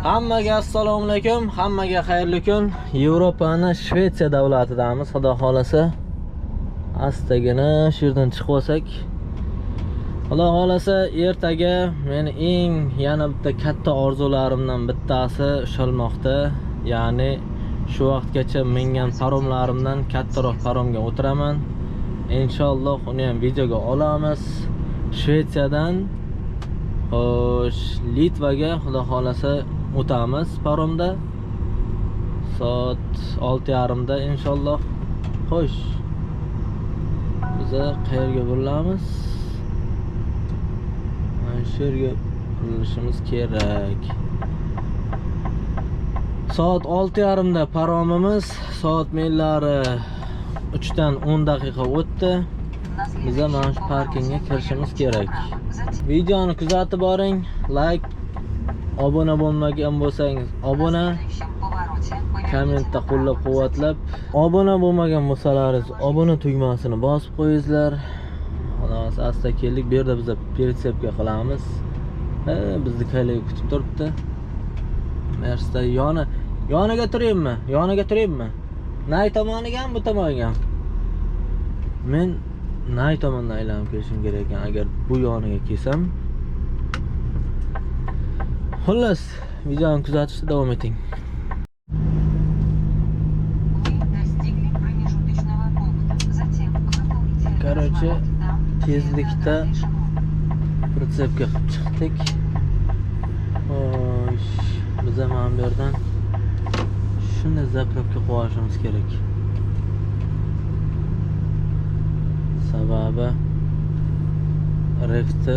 Hammaga assalomu alaykum, hammaga xayrli kun. Yevropaning Shvetsiya davlatidamiz. Xudo xolasa astagina shu yerdan chiqib olsak. Xudo xolasa ertaga meni yana bitta katta orzularimdan bittasi ushalmoqda. Ya'ni shu vaqtgacha mingan paromlarimdan kattaroq paromga o'tiraman. Inshaalloh uni ham videoga olamiz. Shvetsiyadan Litvaga xudo xolasa o'tamiz paromda. Soat 6:30da inshaalloh. Xo'sh. Biz qayerga burilamiz? Mana shu yerga burilishimiz kerak. Soat 6:30da paromimiz, soat millari 3dan 10 daqiqa o'tdi. Biz mana shu parkingga kirishimiz kerak. Videoni kuzatib boring, like, obuna bo'lmagan bo'lsangiz obuna, kommentda qo'llab-quvvatlab, obuna bo'lmagan bo'lsalaringiz obuna tugmasini bosib qo'yingizlar. Xolos, asta keldik. Bu yerda biz pritsepga qilamiz. Bizni kaylaga kutib turibdi. Mersda yoniga turaymi? Yoniga turaymi? Nay tomoniga ham, bu tomoniga ham. Men nay tomondan aylanib kelishim kerak ekan. Agar bu yoniga kelsam. Xullas, videoni kuzatishda davom eting. Короче, tezlikda pritsepga qilib chiqdik. Xo'sh, biz ham bu yerdan shunday zapravka qo'yishimiz kerak. Sababi refda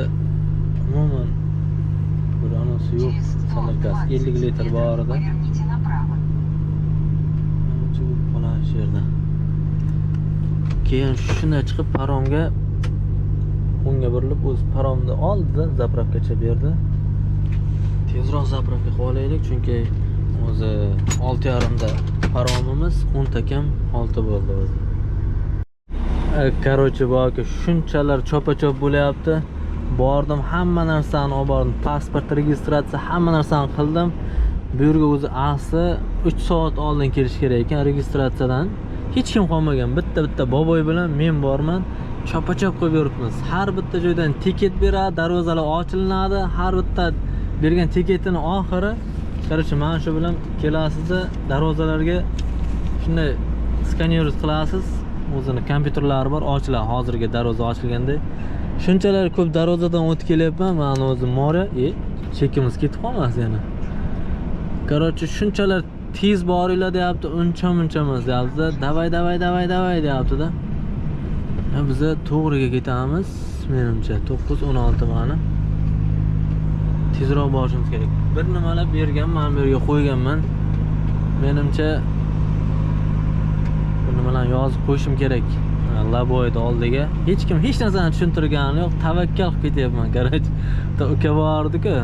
umuman buranisi yo'q. Sanarkas 50 litr bor edi. Chubib qoladi shu yerda. Keyin shunday chiqib paromga o'ngga burilib o'z paromni oldi, zapravkacha berdi. Tezroq zapravka qilib olaylik, chunki o'zi 6:30da paromimiz 10 takam 6 bo'ldi o'zi. Короче, boki shunchalar chopa-chop bo'layapti. Bordim, hamma narsani olib bordim. Pasport, registratsiya, hamma narsani qildim. Bu yerga o'zi asli 3 soat oldin kelish kerak ekan registratsiyadan. Hech kim qolmagan. Bitta boboy bilan men borman. Chopa-chop qilib yuribmiz. Har bitta joydan tiket beradi, darvozalar ochilinadi. Har bitta bergan tiketini oxiri, короче, mana shu bilan kelasizda darvozalarga shunday skaner qilasiz. O'zini kompyuterlari bor, ochiladi. Hozirgi darvoza ochilganda shunchalar ko'p darvozadan o'tib kelyapman. Mana o'zi mora, chekimiz ketib qolmas yana. Короче, shunchalar tez boringlar deyapti, uncha emas deyapti. Davay deyapti-da. Biz to'g'riga ketamiz. Menimcha 9:16 mana. Tezroq borishimiz kerak. Bir nimalar berganman, bu yerga qo'yganman. Menimcha nimalarni yozib qo'yishim kerak. Laboyni oldiga. Hech kim hech narsani tushuntirgani yo'q. Tavakkal qilib ketyapman, qarang. Uka bordi-ku.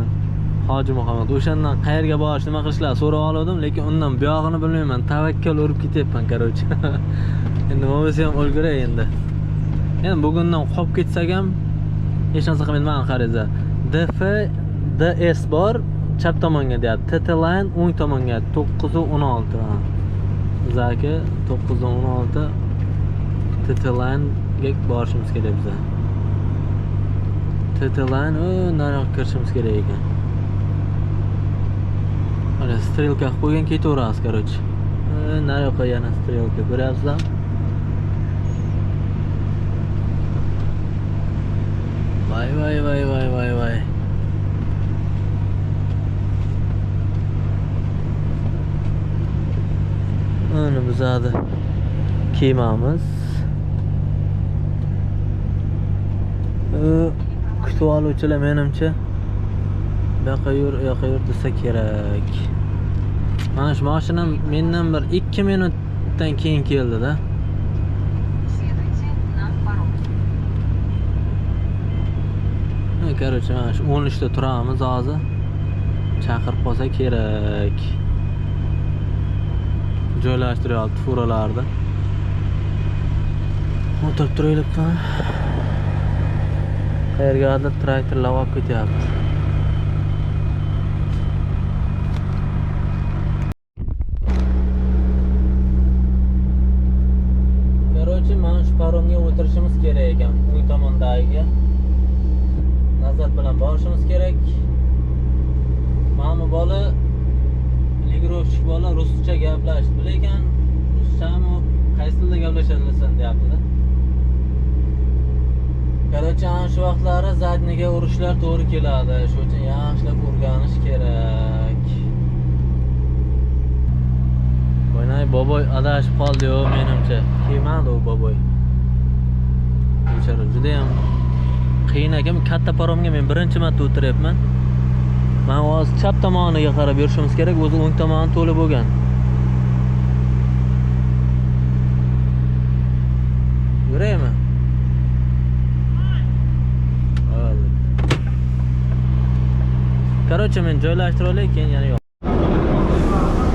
Hoji Muhammad. O'shandan qayerga borish, nima qilishlar so'rab oldim, lekin undan bu yog'ini bilmayman. Tavakkal urib ketyapman, qarang. Endi bo'lsa ham o'lgiray endi. Endi bugundan qolib ketsak ham hech narsa qilmayman, qaranglar. DS bor, chap tomonga deyapti. TT line o'ng tomonga 9:16. Bizga 9:16 TT line ga borishimiz kerak bizga. TT line nariyoqqa kirishimiz kerak ekan. Mana strelka qo'ygan ketaveramiz, короче. Nariyoqqa yana strelka ko'ryapsizlar. Vay. Ana bizada kemamiz. Kutib oluvchilar menimcha bu yoqqa yur desa kerak. Mana shu mashinam mendan bir 2 minutdan keyin keldi-da. Короче, mana shu 13 da turamiz hozir. Chaqirib qolsa kerak. Joylashtiryapti furalarni. O'tirib turaylik. Qayergadir traktorlar olib ketyapti. tomonga o'tirishimiz kerak ekan. O'ng tomondagiga nazar bilan borishimiz kerak. Mana bu bola ligirovchik bola ruscha gaplashdi, lekin ruschami qaysi tilda gaplashadilar deyapti. Короче, ana shu vaqtlari zadniga urishlar to'g'ri keladi. Shuning uchun yaxshilab o'rganish kerak. O'ynay boboy adashib qoldi-yu menimcha. Kelmadi u boboy. Bechora juda ham qiyin ekan. Katta paromga men birinchi marta o'tiryapman. Men hozir chap tomoniga qarab yurishimiz kerak, o'zi o'ng tomoni to'la bo'lgan. Yuraymi? Короче, men joylashtirib olay, keyin yana yo'q.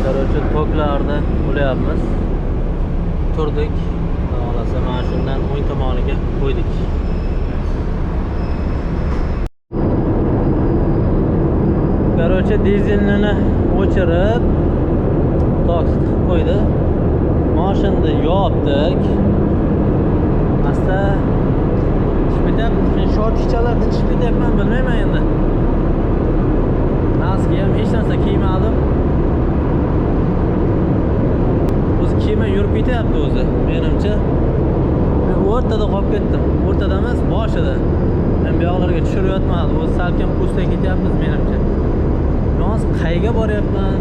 Короче, toklarni ulayapmiz. Turdik. Xolasa mana shundan o'ng tomoniga qo'ydik. Короче, dizelni o'chirib toks qo'ydi. Mashinani yopdik. Asta men shortkichalardan chiqib ketyapman, bilmayman endi. Maska ham hech narsa kiymadim. O'zi kiymay yurib ketyapti o'zi, menimcha. Men o'rtada qolib ketdim. O'rtada emas, boshida. Men bu yoqlarga tushirib yotmadim. O'zi salkam pustga ketyapmiz menimcha. Men hozir qayerga boryapman?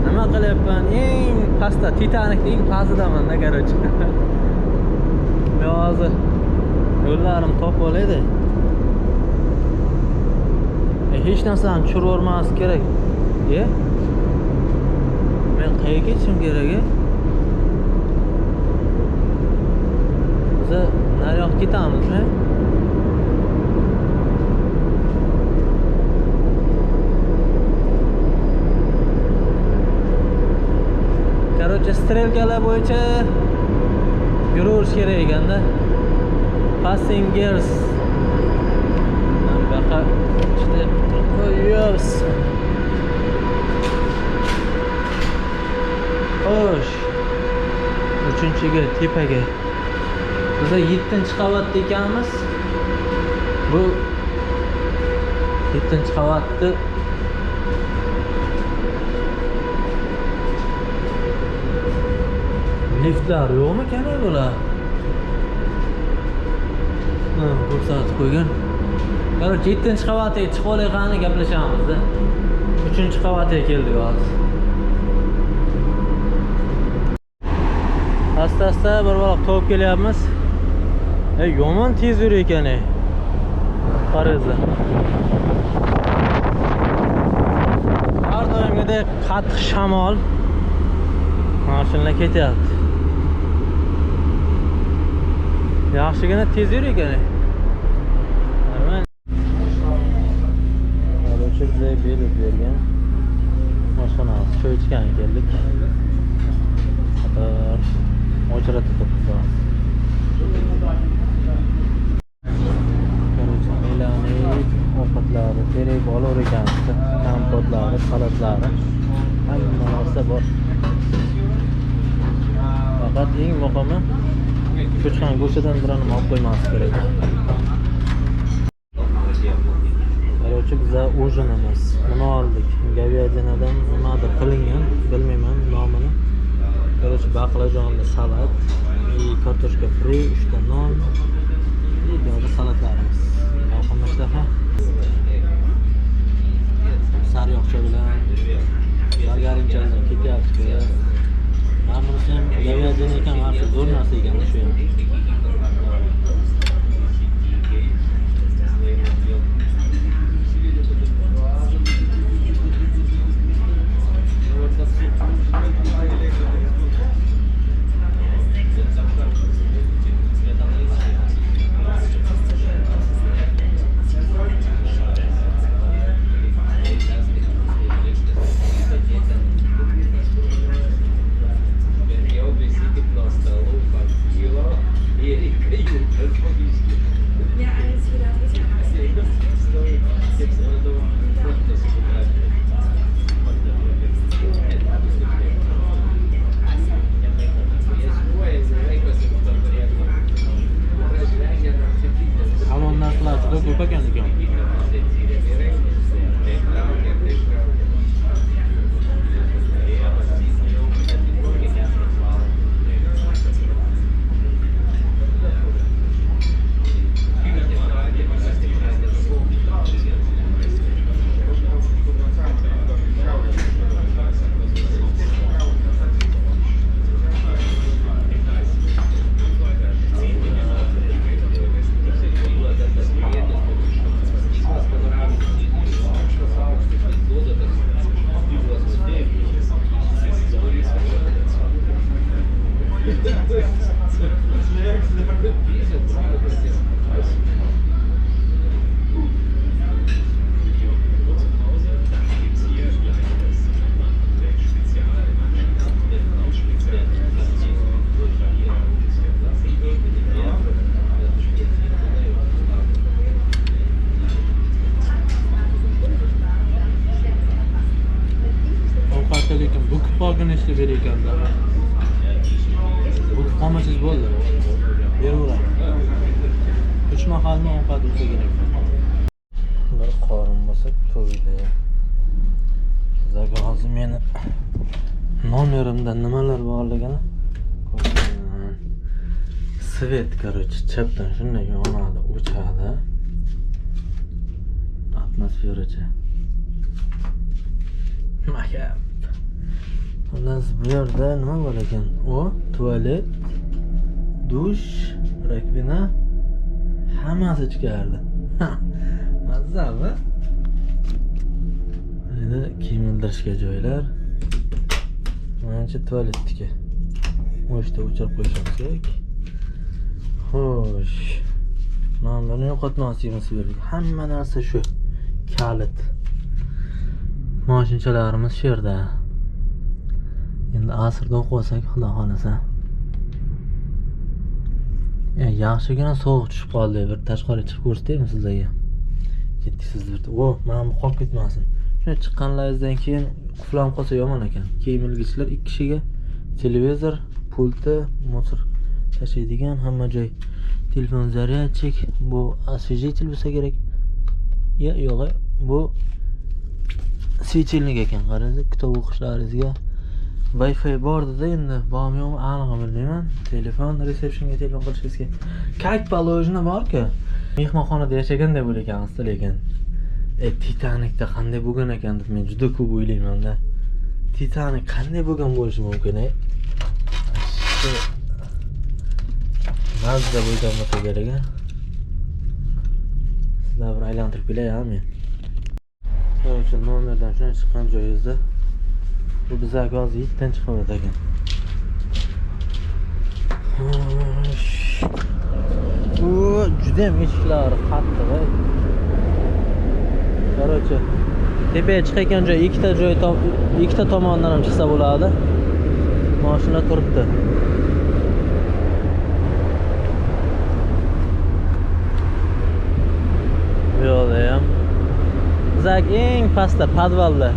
Nima qilyapman? Eng pastda, Titanikning eng pastidaman, короче. Men hozir yo'llarim topib olaydi. Hech narsani tushirib yormas kerak. Men qayerga ketishim kerak? Biz nariyoqqa ketamizmi? Короче, strelkalar bo'yicha yuraverish kerak ekanda. Passengers. Baqa işte qo'yamiz. Xo'sh. 3-ga tepaga. Biz 7-qavatda ekanmiz. Bu 7-qavatda liftlar yo'qmi ekan bular? Ko'rsatib qo'ygan. Короче, 7-qavatga chiqib olganini gaplashamiz-da. 3-qavatga keldik hozir. Asta-asta bir vaqt topib kelyapmiz. Yomon tez yurar ekan. Qaranglar. Har doimgidek qattiq shamol mashinalar ketyapti. Yaxshigina tez yurar ekan. Bize bergan mashinamiz cho'chgan keldik. O'chirib turibdi. Ovqatlari, terib olar ekansiz. Kompotlari, salatlari, hamma narsa bor. Faqat eng muhimi cho'chgan go'shtidan birini olib qo'ymaslik kerak. Короче, biza ужинimiz. Nima oldik? Говядинаdan nimadir qilingan, bilmayman nomini. Короче, baqlajonli salat, kartoshka fri, 3 ta non, yo'q salatlarimiz. Yoqimlishdaqa. Sariyog'cha bilan margarinchadan ketyapti. Mana bunisi ham говядина ekan, yaxshi zo'r narsa ekan shu ham. Farkını işte verirken de. Bu qolmasangiz bo'ldi. Beraveramiz. 3 mahalni ovqat bo'lsa kerak. Bir qorin bo'lsa to'ydi. Sizlarga hozir meni nomerimda nimalar borligini ko'rsataman. Svet, короче, chapdan shunday yonadi, o'chadi. Atmosferacha. Makab. Ondan bu yerda nima bor ekan? O, tualet, dush, rakvina, hammasi ichkarida. Mazza-mi? Endi kiyim ildirishga joylar. Menimcha tualetniki. O'shda o'chirib qo'yishimiz kerak. Xo'sh. Nomlarni yo'qotmasligimiz kerak. Hamma narsa shu. Kalit. Mashinchalarimiz shu yerda. Endi asrda o'qib olsak, xudo xolasa. Yaxshigina sovuq tushib qoldi. Bir tashqariga chiqib ko'rsataymi sizlarga? Ketdingizlar. O, mana bu qolib ketmasin. Shuna chiqqanlaringizdan keyin quflanib qolsa yomon ekan. Kiyim ilgichlar 2 kishiga televizor, pulti, motor tashlaydigan hamma joy. Telefon zaryadchik, bu освежитель bo'lsa kerak. Yo'q, bu svetilnik ekan. Qarang, kitob o'qishlaringizga Wi-Fi bor dedi, endi bormi yo'qmi aniq bilmayman. Telefon, resepsiyonga telefon qilishingizga. Как положено bor-ku. Mehmonxonada yashaganday bo'lar ekansiz, lekin Titanicda qanday bo'lgan ekan deb men juda ko'p o'ylayman-da. Titanic qanday bo'lgan bo'lishi mumkin, Mazda bo'lgan bo'lsa kerak. Sizlar bir aylantirib kelayapman. O'sha nomerdan shuna chiqqan joyingizda bu bizga hozir 7 dan chiqyapti ekan. Bu juda ham eshiklari qattiq. Короче, tepaga chiqayotgan joy ikkita tomondan ham chiqsa bo'ladi. Mashina turibdi. Bu yoqda ham zak eng pastda, podvalda.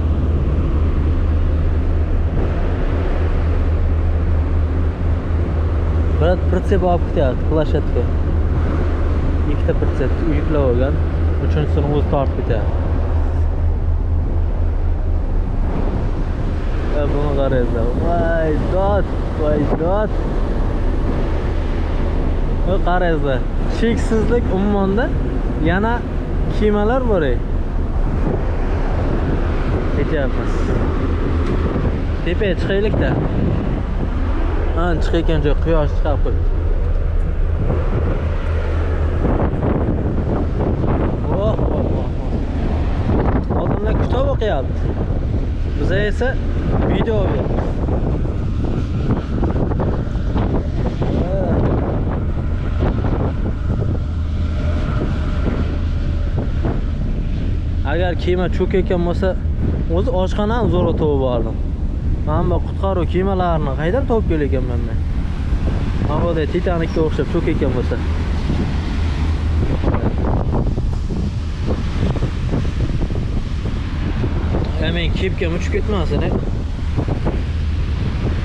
Birat pritsep olib ketyapti, plashatka. Ikkita pritsep yuklab olgan. Uchinchisini o'zi tortib ketyapti. Buni qaranglar. Voy dod. Bu qaranglar. Cheksizlik ummonda yana kemalar bor ey. Ketyapmiz. Tepaga chiqaylik-da. Chiqayotgan joy quyosh chiqib qo'ydi. Odamlar kitob o'qiyapti. Biz esa video o'qiyapmiz. Agar kema cho'kayotgan bo'lsa, o'zi oshxonani zo'rg'a topib bordim. Mana bu qutqaruv kemalarini qaydan topib kelayapman men? Havoda Titanicga o'xshab cho'kayotgan bo'lsa. Men kepkam uchib ketmasin.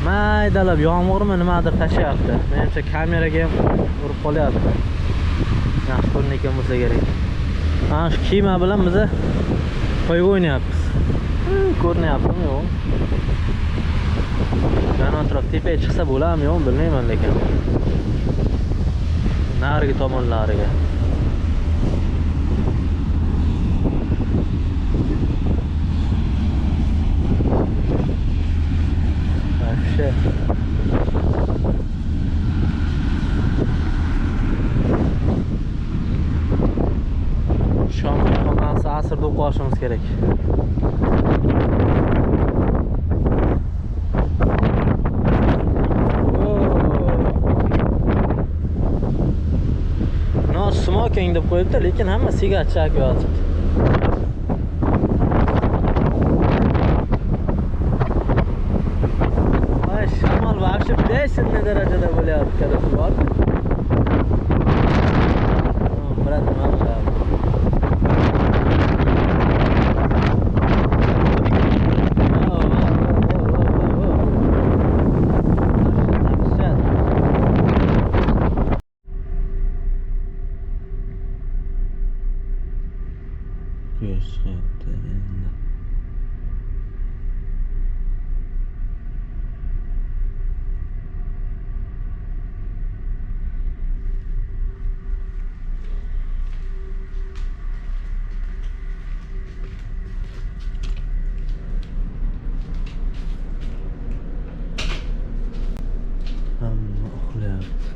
Maydalab yomg'irmi nimadir tashlayapti. Menimcha kameraga ham urib qolyapti. Yaxshi ko'rinayotgan bo'lsa kerak. Mana shu kema bilan biz qo'yib o'ynayapmiz. Ko'rinyaptimi yo'q? Mana atrof tepaga chiqsa bo'ladimi yo'q bilmayman lekin. Narigi tomonlariga. Вообще. Shom onasi asrda o'qib olishimiz kerak. No smoking deb qo'yibdi, lekin hamma sigaret chaqib yotibdi. Shamol вообще beshunday darajada bo'lyapti, qarasi bor. Brat, mana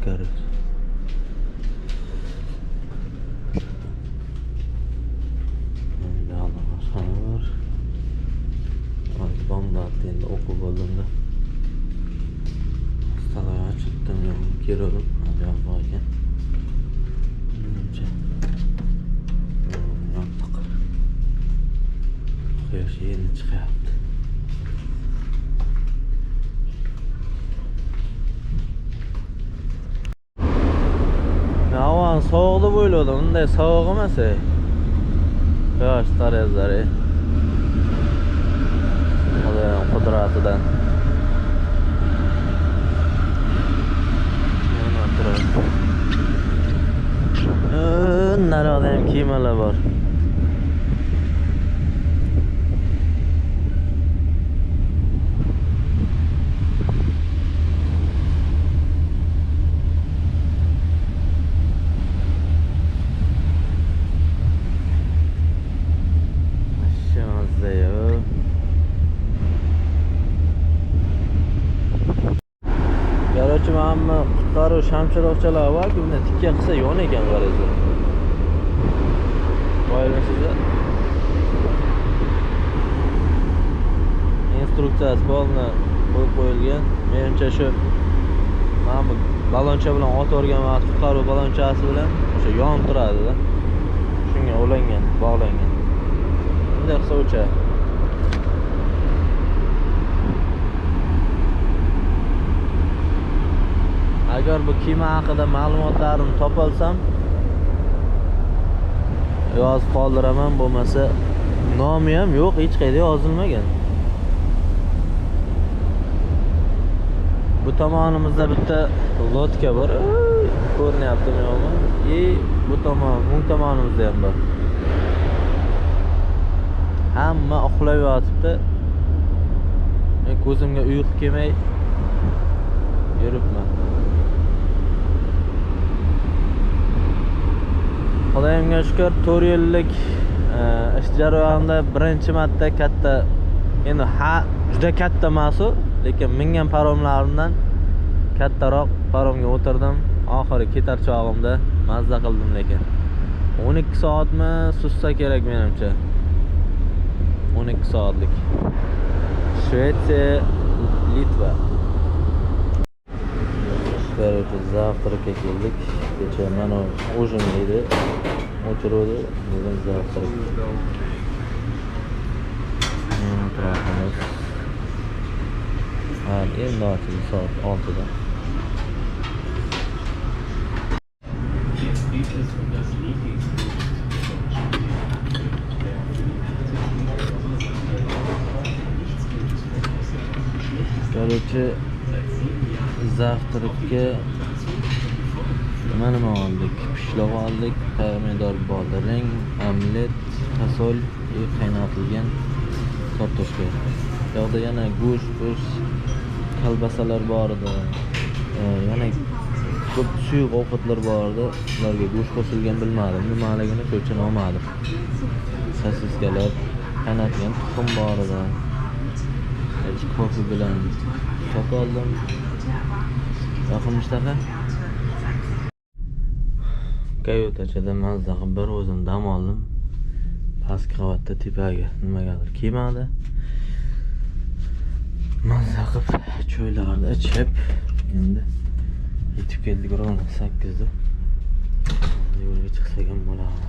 короче. Endi o'qib bo'ldimda. Ustalar chiqdim, keldim. Javob olgan. Menimcha. Yo'q. Quyosh endi chiqyapti. Havan sovuq deb o'yladim. Unday sovuq emas. Quyosh tarezlari. Qudratidan. Narada ham kiyimlar bor. Mana qutqaruv shamchiroqchalar bor, buni tikka qilsa yon ekan qaraysiz. Qo'yilasiz. Instruksiyasi bo'lni qo'yib qo'yilgan. Menimcha shu mana bu baloncha bilan o'tib vaqt qutqaruv balonchasi bilan o'sha yonib turadi-da. Shunga ulangan, bog'langan. Bunday qilsa o'cha. Agar bu kema haqida ma'lumotlarimni topolsam yozib qoldiraman, bo'lmasa nomi ham yo'q, hech qayerda yozilmagan. Bu tomonimizda bitta lotka bor. Ko'rinyaptimi yo'qmi? Bu tomon, o'ng tomonimizda ham bor. Hamma uxlab yotibdi. Men ko'zimga uyqu kelmay yuribman. Xudoyimga shukr, 4 yillik ish jarayonida birinchi marta katta, endi juda katta emas, lekin mingan paromlarimdan kattaroq paromga o'tirdim. Oxiri ketar chog'imda mazza qildim, lekin 12 soatmi sussa kerak menimcha. 12 soatlik. Shvetsiya, Litva. Короче, завтракка keldik. Kecha mana ужин edi. O'chiruvdi. Bugun zavtrak. Turamiz. Endi ochildi soat 6da. Короче, zavtrakka nima oldik? Pishloq oldik, pomidor bodring, omlet, fasol, qaynatilgan kartoshka. Yoqda yana go'sht, kolbasalar bor edi. Yana ko'p suyuq ovqatlar bor edi. Ularga go'sht qo'shilgan bilmadim, nimaligini ko'chini olmadim. Sosiskalar, qaynatgan tuxum bor edi. Kofe bilan sok oldim. Yoqimishtaqa. Kayutachada mazza qilib bir o'zim dam oldim. Pastki qavatda tepaga nimagadir kemadi. Mazza qilib cho'ylarni ichib, endi yetib keldik ravna 8da. Yo'lga chiqsak ham bo'ladi.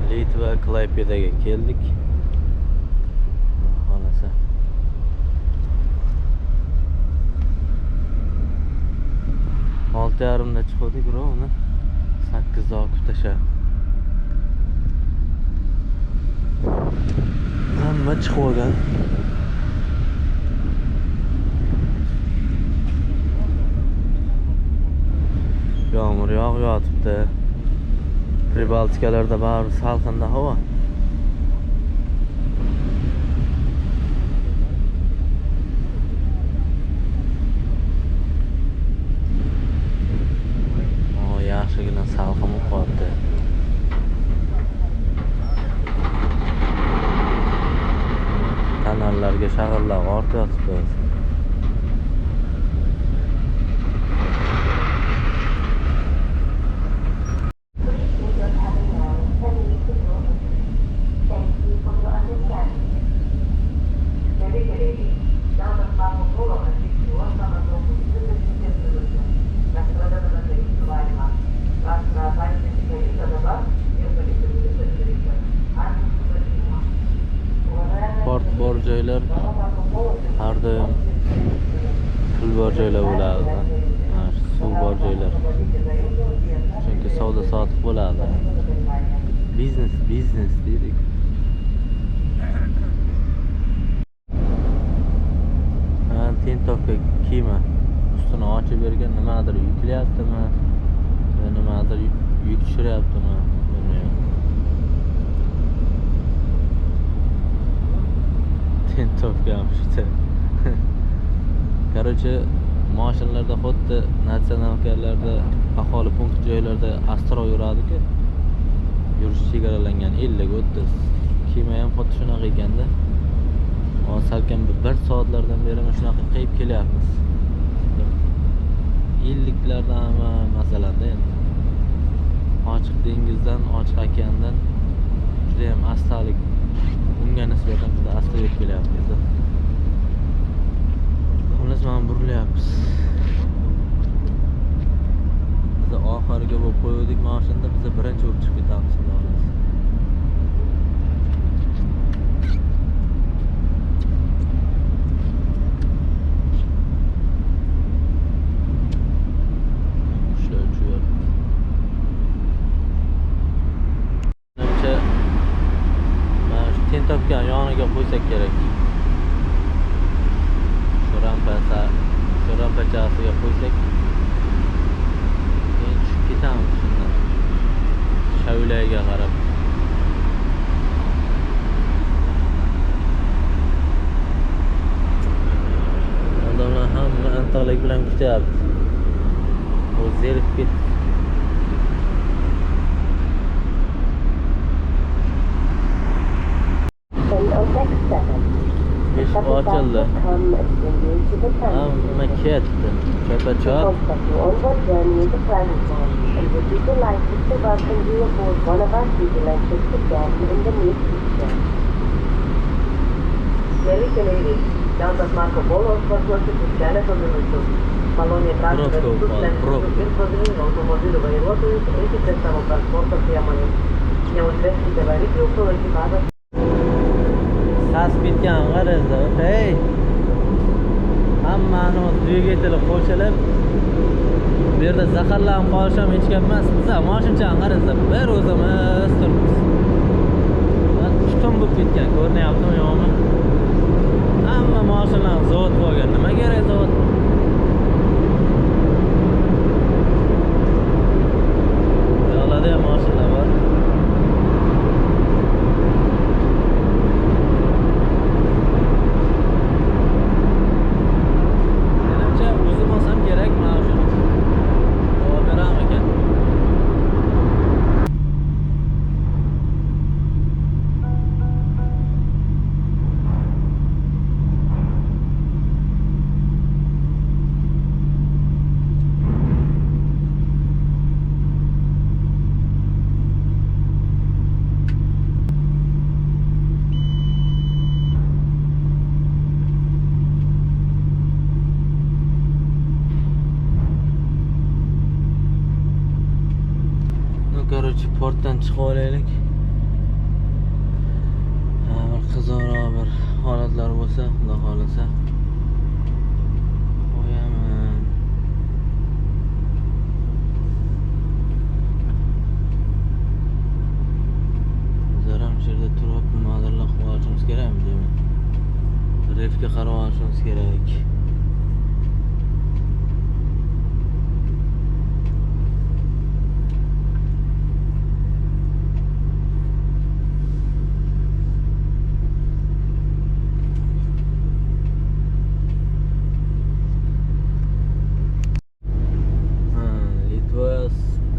Litva Klaypedaga keldik. Xolasa. Olti yarimda chiqdik ravna 8da kutashar. Hamma chiqib olgan. Yomg'ir yog'yotibdi. Pribaltikalarda bari salqinda havo. Yaxshigina salqin qoldi. Kanallarga shag'irlar ortib yotibdi. bor joylar har doim pul bor joylar bo'ladi. Mana shu suv bor joylar. Chunki savdo sotiq bo'ladi. Biznes deydik. Tintovka kiyimi ustini ochib bergan, nimadir yuklayaptimi yo nimadir yuk tushiryaptimi bilmayman. Tintovka ham shu. Короче, mashinalarda xuddi natsionalkalarda aholi punkt joylarda astro yuradi-ku. Yurish chegaralangan 50-30. Kema ham xuddi shunaqa ekanda. Salkam 1 soatlardan beri shunaqa qilib kelyapmiz. 50lardanmi masalanda endi. Ochiq dengizdan, ochiq okeandan juda ham astalik, unga nisbatan juda asta yurib kelyapmiz. Xullas mana burilyapmiz. Biz oxirgi bo'lib qo'ydik mashinada, biz birinchi urib chiqib ketamiz. Tintovka yoniga qo'ysak kerak. Shu rampachasiga qo'ysak keyin tushib ketamiz shundan. Shavlayga qarab. Odamlar hamma antoqlik bilan kutyapti. O zerikib ketdi. Eshik ochildi. Hamma ketdi. Chopa-chop. Deltas Marco Polo paruošti keletą minučių. Maloniai prašome visus lenktynius ir krovininių automobilių vairuotojus eiti prie savo transporto priemonių. Neužveskite variklių kol ekipažas. Sas bitgan qarangda, hey. Hammani dvigateli qo'shilib, bu yerda zaharlanib qolish ham hech gap emas. Biz mashinchani qarangda, bir o'zimiz turibmiz. Tutun bo'lib ketgan, ko'rinyaptimi yo'qmi? Hamma mashinalar zavod bo'lgan. Nima kerak zavod? Yo'lda ham mashinalar bor. Menimcha o'zim olsam kerak mana shuni. Javob beraman ekan. Короче, portdan chiqib olaylik. Bir qizoqroq bir holatlar bo'lsa, xudo xolasa qo'yaman. Zaram yerda turib nimadirlar qilib olishimiz kerakmi deyman. Refga qarab olishimiz kerak.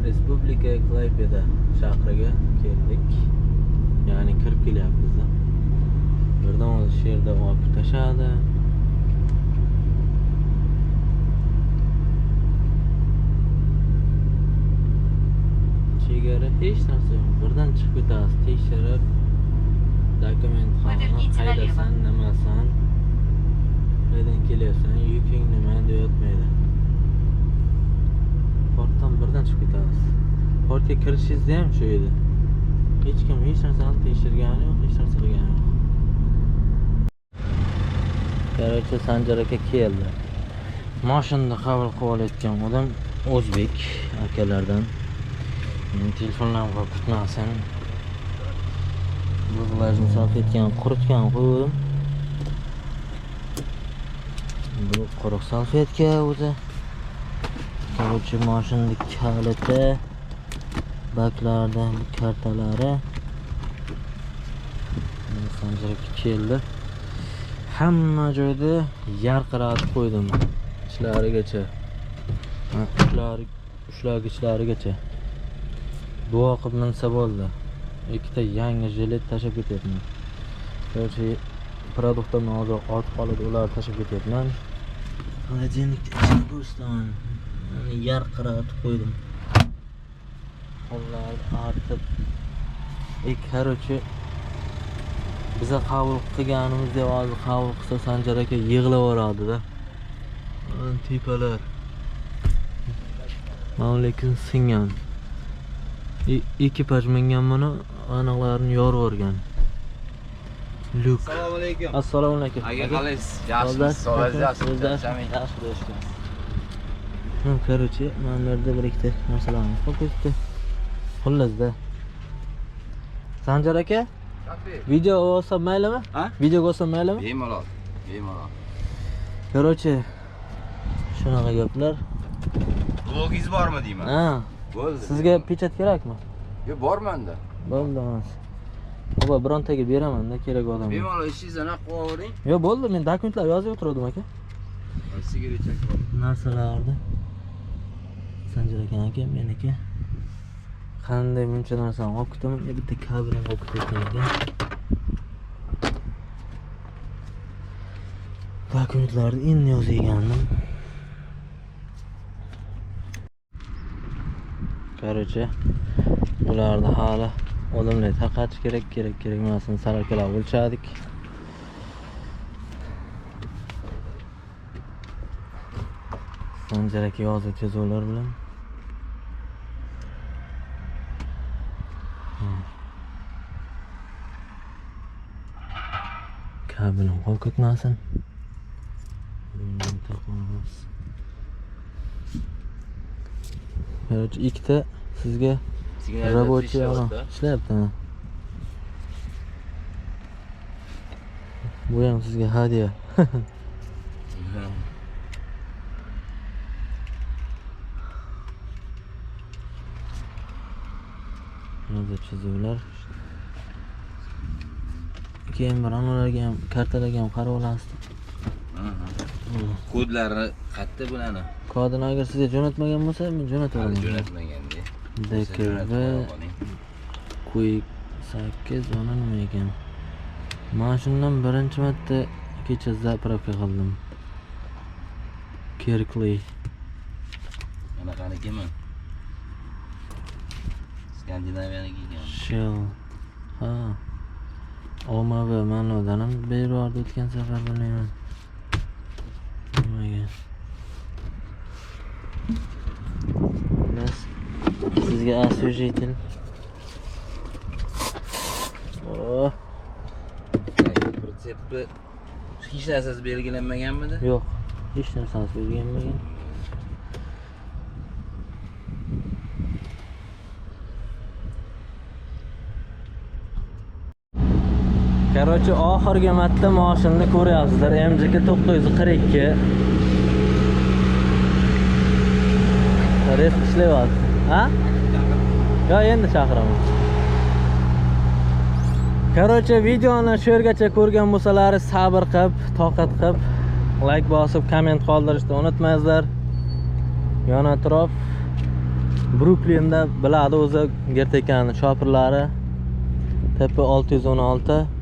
Respublika Klaipeda shahriga keldik. Ya'ni kirib kelyapmiz. Birdan o'zi shu yerda olib tashadi. Chegara hech narsa yo'q. Birdan chiqib ketasiz. Tekshirib, dokument qilib, qaydasan, nimasan, qaydan kelyapsan, yuking nima deyotmaydi. Portdan birdan chiqib ketasiz. Portga kirishingizda ham shu edi. Hech kim hech narsani tekshirgani yo'q, hech narsa qilgani yo'q. Короче, Sanjar aka keldi. Mashinani qabul qilib olayotgan odam o'zbek akalardan. Men telefonlarni qo'yib tutmasin. Bu vlajni salfetgan, quritgan qo'ydim. Bu quruq salfetka o'zi. Короче, mashinning kaliti, baklardan kartalari. Sanjar aka keldi. Hamma joyda yarqiratib qo'ydim. Ishlarigacha. Ushlagichlarigacha. Duo qilib minsa bo'ldi. Ikkita yangi jilet tashib ketyapman. Короче, produktlarni hozir ortib qoladi, ularni tashib ketyapman. Xolodilnikda ichini ko'rsataman. Yarqiratib qo'ydim. Qo'llarni artib. Короче, biza qabul qilganimizda hozir qabul qilsa Sanjar aka yig'lab yuboradi-da. Tepalar. Mana lekin singan. Ekipaj mingan buni aniqlarini yorib yuborgan. Luk. Assalomu alaykum. Assalomu alaykum. Aka qalaysiz? Yaxshimisiz? Sog'aysiz? Yaxshi bo'lishgan. Короче, mana bu yerda bir ikkita narsalarni qo'yib ketdi. Xullasda. Sanjar aka, video olsam maylimi? Ha? Video olsam maylimi? Bemalol. Bemalol. Короче, shunaqa gaplar. Blogingiz bormi deyman? Ha. Bo'ldi. Sizga pechat kerakmi? Yo'q, bormanda. Bo'ldi emas. Baba, birontaga beraman-da kerak odamga. Bemalol ishingizni aniq qilib oling. Yo'q, bo'ldi, men dokumentlar yozib o'tirdim aka. Sigaret chekib oling. Narsalarni Sanjar aka, meniki. Qanday buncha narsani olib ketaman, bitta kabelni olib ketayotgan ekan. Dokumentlarni endi yozgandim. Короче, ularni hali odamlar tarqatish kerak emasini saralkalab o'lchadik. Sanjar aka yozuvchi zo'rlar bilan. Kabelni qo'yib ketmasin. Короче, ikkita sizga рабочий ishlayapti. Bu ham sizga hadiya. Mana chizuvlar. Keyin bir analarga ham, kartalarga ham qarab olasiz. Kodlari qayerda bularni? Kodini agar sizga jo'natmagan bo'lsa, men jo'nataman. Jo'natmaganda. DKV Quick 8 mana nima ekan? Men shundan birinchi marta kecha zapravka qildim. Kerkli. Mana qanaqa Skandinaviyaniki ekan. Shell. Ha. OMV manodan ham berib o'tgan safar bilmayman. Nimaga? Bas sizga освежитель. Oh. Retsepti hech narsasi belgilanmaganmidi? Yo'q, hech narsasi belgilanmagan. Короче, oxirgi marta mashinani ko'ryapsizlar. MJK 942. Ref ishlayapti. Ha? Yo, endi chaqiraman. Короче, videoni shu yergacha ko'rgan bo'lsalaringiz sabr qilib, toqat qilib, like bosib, komment qoldirishni unutmangizlar. Yon atrof Bruklinda biladi o'zi Gertekani shopirlari. Tepa 616